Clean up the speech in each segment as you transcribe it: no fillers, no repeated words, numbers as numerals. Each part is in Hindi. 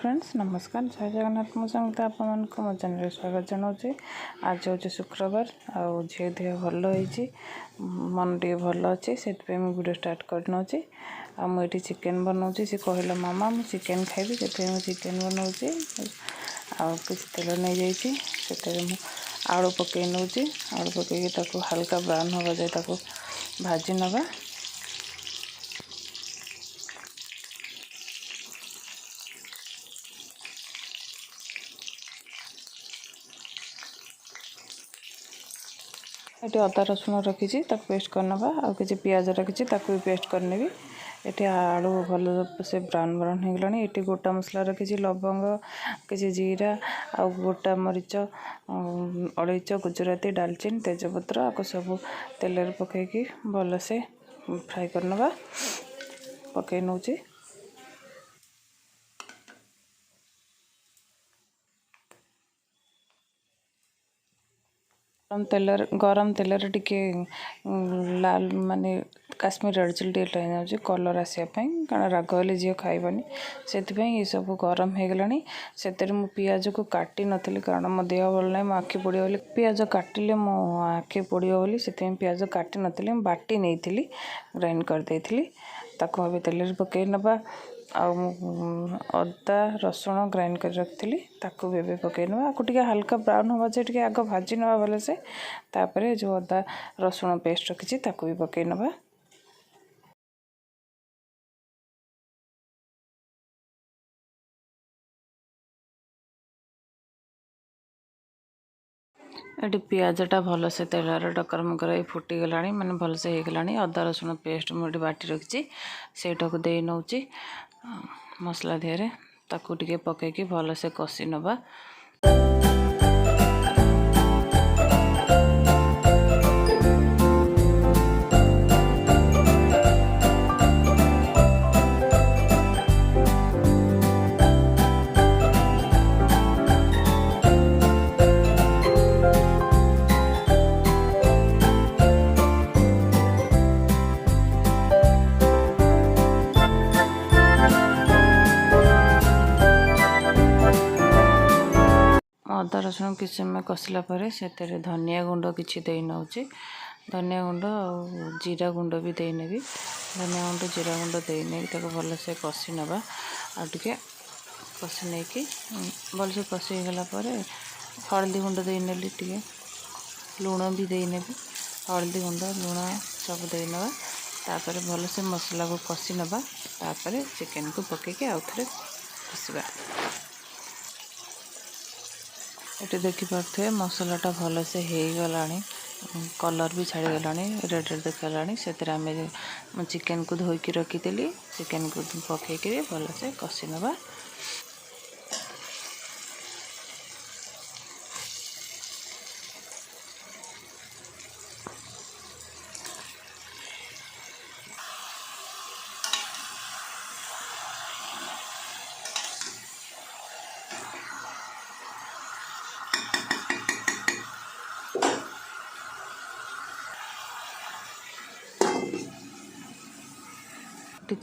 फ्रेंड्स नमस्कार जय जगन्नाथ मु संगीता आपन को मो चैनल स्वागत जनाऊँ। आज हूँ शुक्रवार आउ झी देह भल हो मन टे भल अच्छे से वीडियो स्टार्ट करनौ। आठी चिकेन बनाऊँ सी कहला मामा मु चिकेन खाइबी से चिकेन बनाऊँ आउ किसी तेल नहीं जाइए आलू पकई नौ आलू पकईकि हल्का ब्राउन हवा जाए भाजी नवा। ये अदा रसुण रखी पेस्ट करनवा आउ किसी पियाज रखी भी पेस्ट करने ये आलू भल से ब्राउन ब्राउन हो गलानी। ये गोटा मसला रखी लवंग किसी जीरा आ गोटा मरीच अलैच गुजराती डालचीन तेजपत्र आपको सब तेल पकईकि भल से फ्राए करनवा पकई नौ। गरम तेल टिके लाल माने काश्मीर रेड चिली टे कलर आसापी कारण राग हेल्ले जी खाइबनी से ये सब गरम हो गलानी। से पियाज को काटी नी कारण मो देह भल ना मो आखि पोड़ो बोली पियाज काटिले मो आखि पोड़ो बोली से पियाज काटी नी बाटी नहीं ग्राइंड करदे ताको हम तेल पकई नवा। अदा रसुण ग्राइंड कर रखी ताकू भी पकई ना आपको टे हल्का ब्राउन हवा जाए आग भाजी नवा भल से तापर जो अदा रसुण पेस्ट रखी भी पकई नवा। ये पियाजटा भल से तेल डकर मकर फुटी गला माने भल से हो गला। अदा रसुण पेस्ट मुझे बाटी रखी सेटा को दे नौ मसला देहरे ताकू टिके पकईकि भल से कषि नवा। अदा रसुण किसी समय कषिला से धनिया गुंड किसी दे नौ धनिया गुंड और जीरा गुंड भी देने धनिया गुंड जीरा गुंड देने भल से कषि नवा आ टे कषि नहीं कि भल से कषि गला हल्दी गुंड देने टे लुण भी देने हल्दी गुंड लुण सब देना तापर भल से मसला को कषि नवा तापर चिकेन को पकईकि आउ थे कषा। ये देखिपे मसलाटा भल से हो गला कलर भी छाड़ी गला रेड रेड देखला से चिकेन को धोईकी रखी चिकेन को पकईकि भल से कषि नवा।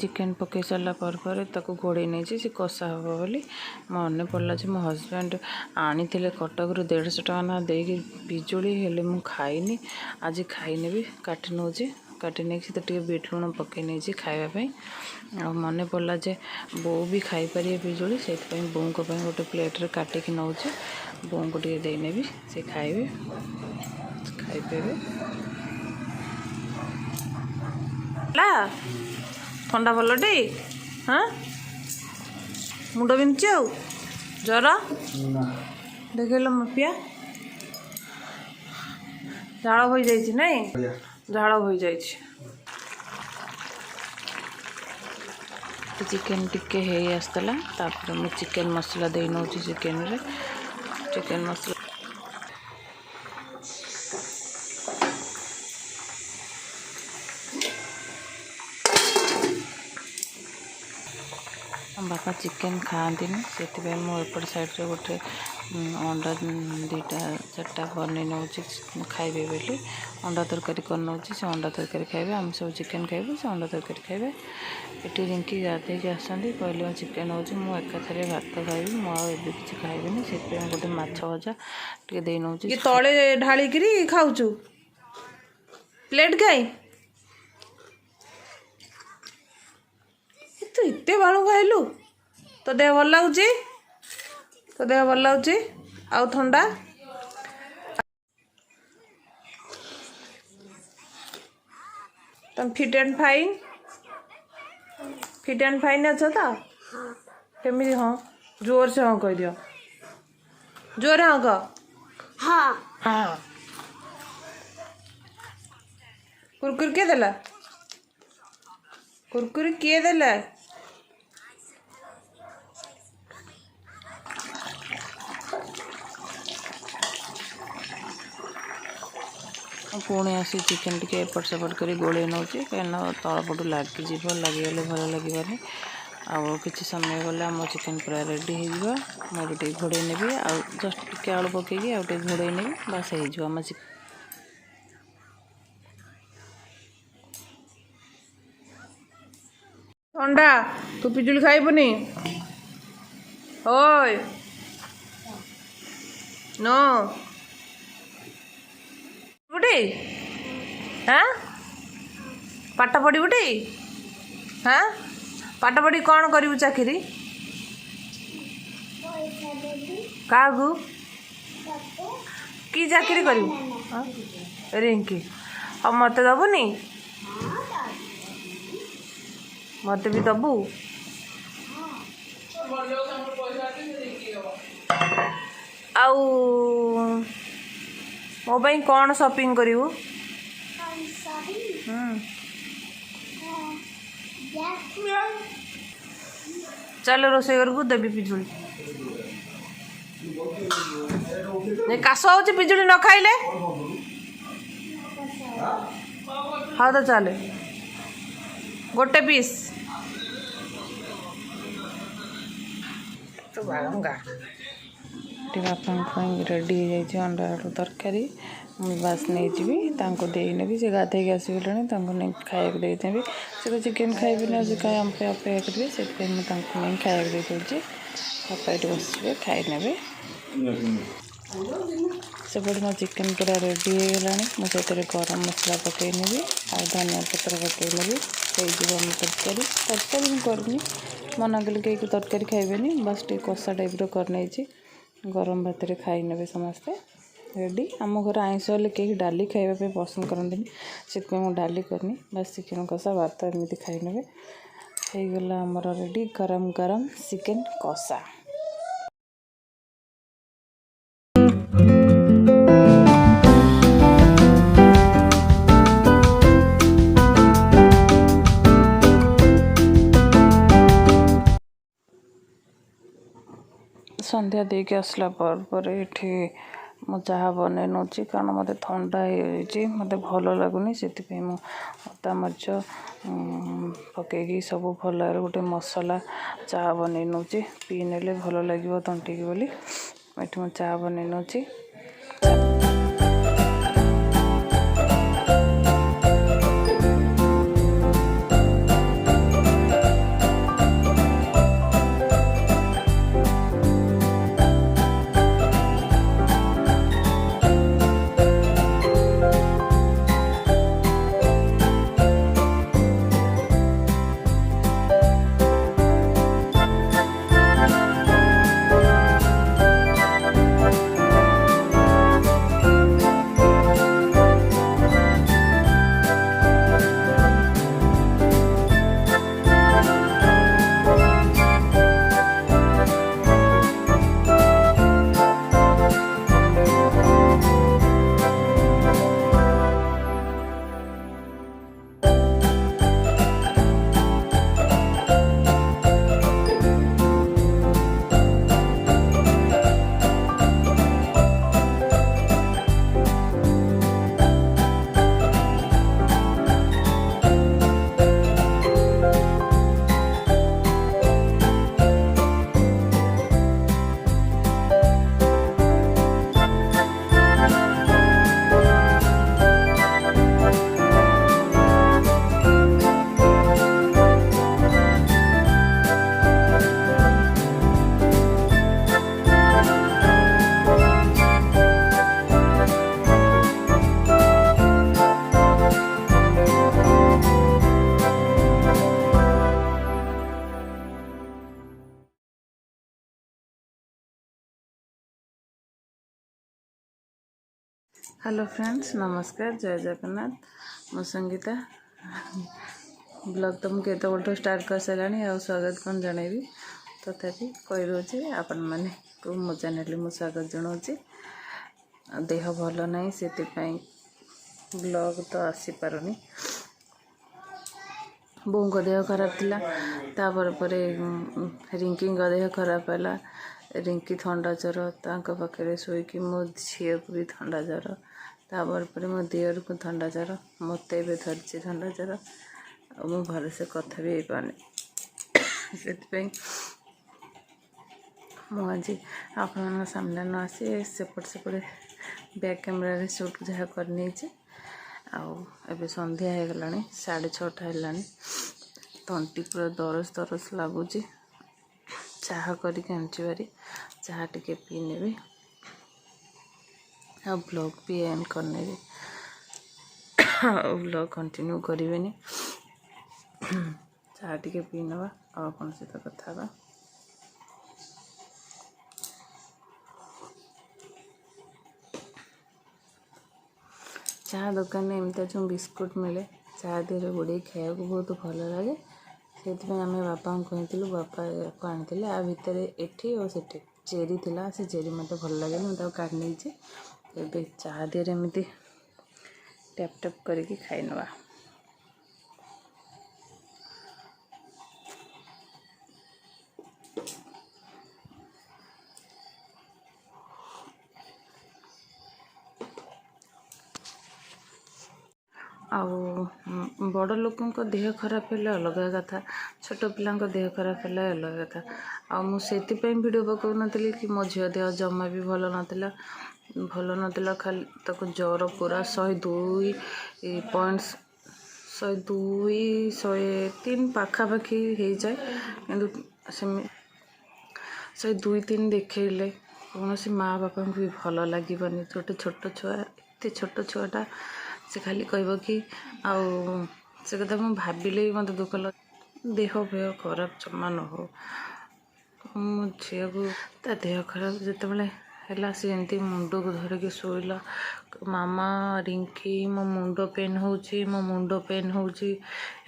चिकेन पकई सारा पर घोड़े नहीं सी कषा हम बोली मन पड़ा मो हजबैंड आनी कटक रू 150 टका ना देकी पिजुड़ी हेले मु खाइनी आज खाइने भी काटी नौ काटी नहीं टे बीट लुण पकई नहीं खावाई आ मन पड़ा जे बो भी खाईपर पिजुड़ी से बों को गोटे प्लेट रे काटिकी नौ बों को टे देने भी से खाइबे खाइपे ठंडा भल टे हाँ मुंड बिंधुची आउ जर देखेल मपिया झाड़ हो जाइए नहीं झाड़ हो जाइए। चिकेन टिके हो आसला तापर मु चिकेन मसला दे नौ चिकेन रे चिकेन मसला बापा चिकेन खाती से मुझे साइड रे गोटे अंडा दुईटा चार्टा बन नौ खाइबे बोली अंडा तरकारी कर नौ से अंडा तरकारी खाइबे आम सब चिकेन खाइबे से अंडा तरकारी खाइबे। ये रिंकी गाधे के आसती कहले चिकेन हो एकाथरे भात खाइबी मुझे किसी खाइबी से गोटे माछ भजा टे दे नौ तले ढालिक खाऊ प्लेट खाई तू इतने बालू खाइलु तो देह भल लगुच तो देह भल लगुच आउ ठंडा तुम फिट एंड फाइन अच्छा तो केमी हाँ जोर से हाँ कह दियो जोर हाँ कह हाँ हाँ कुरकुर किए देला कुरकुरी किए देला पुणी आसी चिकेन टी एपट सेपट कर गोल नौ कहीं तलपटू लगिज लगिगले भल लगे आउ कि समय गले आम चिकेन पूरा रेडी हो मुझे घोड़े नेबी आ जस्ट टे आलू पकईकी आउ घोड़े नेबी बास हो आम अंडा तू पिजुली खाइबुनी ओय नो बुटे हाँ पाठ पढ़ी बुटे हाँ पाठ पढ़ी कौन करू चाकरी क्या कि चाकरी करू रिंकी अब मत दबुनी मत भी दबू आउ मो भाई कौन शॉपिंग करू चल रोसे को देवी पिजुली काश हो पिजुली न खाइले हाँ तो चले गोटे पीस तो बालंगा बापा रेडी हो जाए अंडा आलू तरकारी बास नहीं देने से गाधे के आसगले नहीं खाया देदेवी से तो चिकेन खाइबे ना से कहीं हम अपेक्षा करेंगे से नहीं खाया दे दूसरी बापा ये बसवे खाई ने सेपटे मो चिकेन पूरा रेडी हो गला मुझे गरम मसला पकईनेबी आ धनिया पत्र पकईनेबी हो तरकारी तरकारी मुझे करनी मना कल कहीं तरकारी खाइबेनी बस टे कषा टाइप करनी गरम भात में खाई ने समस्ते रेडी आम घर आइंस हेल्ले कहीं डाली खाइबा पसंद करते से मुझे डाली करनी बस चिकेन कषा भात एमती खाई ने हो गला आमर रेडी गरम गरम चिकेन कषा। संध्या दे के आसला पर ये मु चाह बन नौ कारण मत ठंडा मत भल लगुनि से अदा मरीच पकईकी सब भल गोटे मसला चाह बन नौ पी ने भल लगे तंटिकी बोली ये मु चाह बन नौ। हेलो फ्रेंड्स, नमस्कार, जय जगन्नाथ। मो संगीता ब्लॉग तो मुझे केत स्टार्ट कर सारे आ स्वागत कौन जनइबी तथापि कही रोचे आपण मैंने को मो चैनल में स्वागत जनाऊँगी। देह भल ना से ब्लॉग तो आसी पारुनी। बों को देह खराब थिला तापर रिंकी देह खराब है। रिंकी थंडा ज्वर पाखे शोक मो झी को भी थंडा ज्वर तापर मो दियर को थंडा ज्वर मत धरती थंडा ज्वर मु भल से कथा भी पाने से मुझे आपण सामने न आसी सेपट सेपटे बैक कैमेरा शूट जहाँ करनी आबे संध्या हो गला 6:30 है। तंटी पूरा दरज दरज लगुच। चाह करके आनी बारी चाह टिके पी नेबी आ ब्लॉग भी एंड करने ब्लॉग कंटिन्यू करें। चाह टिके पी नवा आपन सहित कथा। चाह दुकान में एमती जो बिस्कुट मिले चाह देहरे बुड़े खाया बहुत भल लगे से आम बापा कही बापा को आनी आ भितर एठी और सेठी चेरी थिला से चेरी मत भल लगे मुझे काट नहीं चाह देहरे एमती टैप टैप करके खाई नवा। बड़ लोक देह खराब है अलग कथा छोट पिला देह खराब है अलग कथा आसे वीडियो पकाऊ नी कि मो झील देह जमा भी भल नाला खाली तक ज्वर पूरा 102 पॉइंट 102 103 पाखापाखि हो जाए कि 102-103 देखले कौन सी माँ बापा को भी भल लगे छोटे छोट छुआ एत छोट छुआटा से खाली कह कि आउ से कथा मुझे भाविले भी मत दुख लगे देह भेह खराब जमा न हो। मो झी को देह खराब जिते है सी एमती मुंड को धरिकी शोला मामा रिंकी मो मुंड पेन होची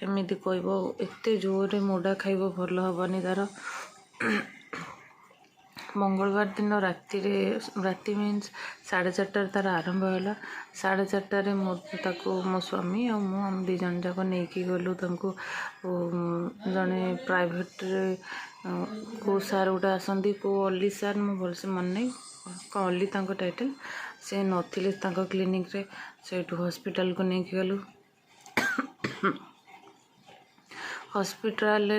एमती कह एत जोर मुडा खाइब भल हेनी तार। मंगलवार दिन राति मीन्स 4:30 तार आरंभ है। 4:30 मो स्वामी और मु दी जन जाक नहीं गलु जड़े प्राइवेट को सार गोटे आसती को अली सार मो भलसे मन नहीं अली टाइटल से नथिले क्लिनिक रे से हॉस्पिटल को नहीं गलु। हॉस्पिटल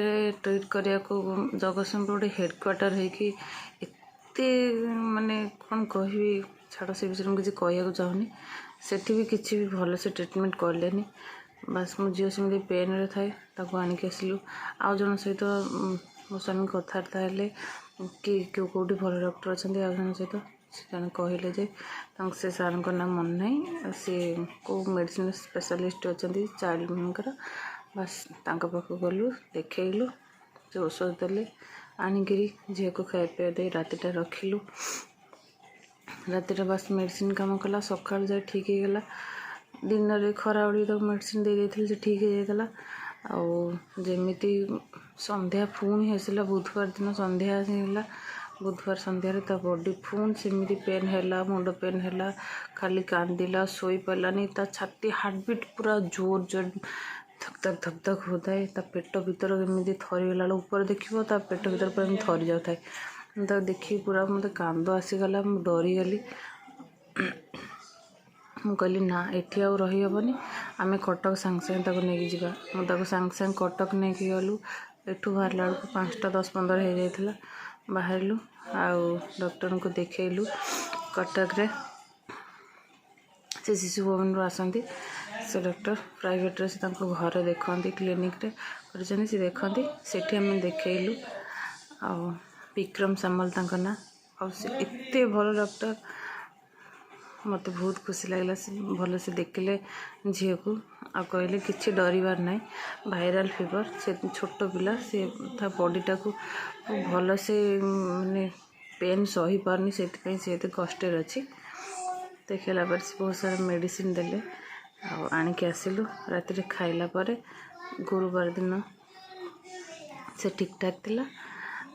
ट्रीट करने को जगतसिंहपुर गोटे हेडक्वार्टर होते माने कौन कह छाड़ से विषय में किसी कहना चाहूनी सेठी भी किसी भी भल से ट्रिटमेंट कलेनी। बास मो झील सेमती पेन रे थाए ताको आनिक आसलु आउ जन सहित मो स्वामी कथबार्ता है कि कौटी भल डॉक्टर अच्छा आ जन सहित से कहले जे से सार नाम मन ना सी को मेडिसिन स्पेशलिस्ट अच्छा चाइल्ड मानकर बस तांका पाखु गलु देखलु से औषध देले आनिकी झील को खाया पिया दे रातिटा रखिलु। रातिटा बस मेडिसिन काम कला सका जाए ठीक हो गला। दिन में खरा बेली तक मेडिसिन दे से ठीक हो जाता आमती संध्या पुणी होसला बुधवार दिन संध्या है बुधवार संध्यारे ता बॉडी पुणी सेमती पेन है मुंड पेन है खाली कांदिला सोई पारानी ता छाती हार्टबीट पूरा जोर जोर धक धक धक धक होता है। पेट भीतर एमती थरीगला ऊपर देखिए पेट भीतर पूरा थरी जाए तो देखी पूरा मत कांद आसीगला मु डरीगली मु कहली ना एटी आउ रही हेनी आम कटक सांगे सांगे नहीं जावा मुझे सांगे सांगे कटक नहीं गलु एठू बाहर बेलू 5:10-15 हो जाता बाहरलु आउ डॉक्टर को देखलु कटक रे से शिशु भवन आसती से डॉक्टर प्राइवेट रे से घर देखती क्लिनिक रे कर देखती सेठी आम देखलु आ विक्रम सामल तांका ना एत भल डॉक्टर मत बहुत खुशी लगला भल से देखले झील को आ कहले किसी डरबार ना वायरल फीवर से छोट पिला से बॉडीटा को भल से माने पेन सही पारनी से कष्ट अच्छी देखला पर से बहुत सारा मेडिसिन देले आणिक आसिलु राति रे खाइला परे गुरुवार दिन से ठीक ठाक थिला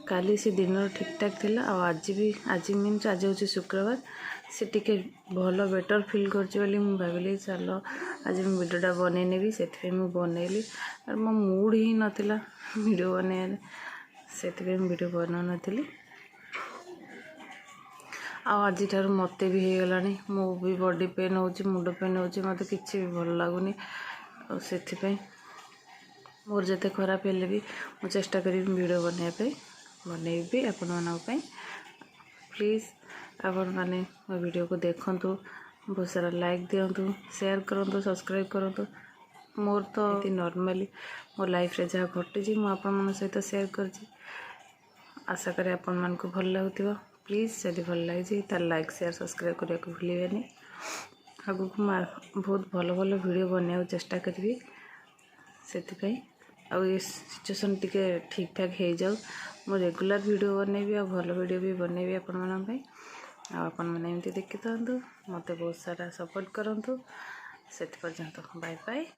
काली से दिन ठीक ठाक थिला आज भी आज मीन्स आज हूँ शुक्रवार से टिके भल बेटर फिल करी भाविली चलो आज मुझे वीडियोटा बनईनेबी से बनईली और मो मूड ही नाला वीडियो बनई से वीडियो बना नी आज मत भी हो गला मो भी बॉडी पेन हो मुंड पेन हो मत कि भल लगुनि से मोर जिते खराब हेले भी मुझे चेष्टा करी वीडियो बनईबी आपण मानी प्लीज़ आपण मैंने मो वीडियो को देखु बहुत सारा लाइक दिंतु शेयर करूँ सब्सक्राइब करूँ मोर तो नॉर्मली मो लाइफ रे जहाँ घटी मुझे सहित शेयर कर आशा करें आपण मान को भल लगुव प्लीज़ जदि भल लगी तो लाइक शेयर सब्सक्राइब करने को भूलें आगु को बहुत भल भल वीडियो बनने चेष्टा करी से ये सिचुएसन टिके ठीक ठाक हो जाऊ मो रेगुलर वीडियो बनईबी आ भल वीडियो भी बनईबी आपण आपण मैंने एमती देखी था मत बहुत सारा सपोर्ट करूँ से पर्यंत बाय बाय।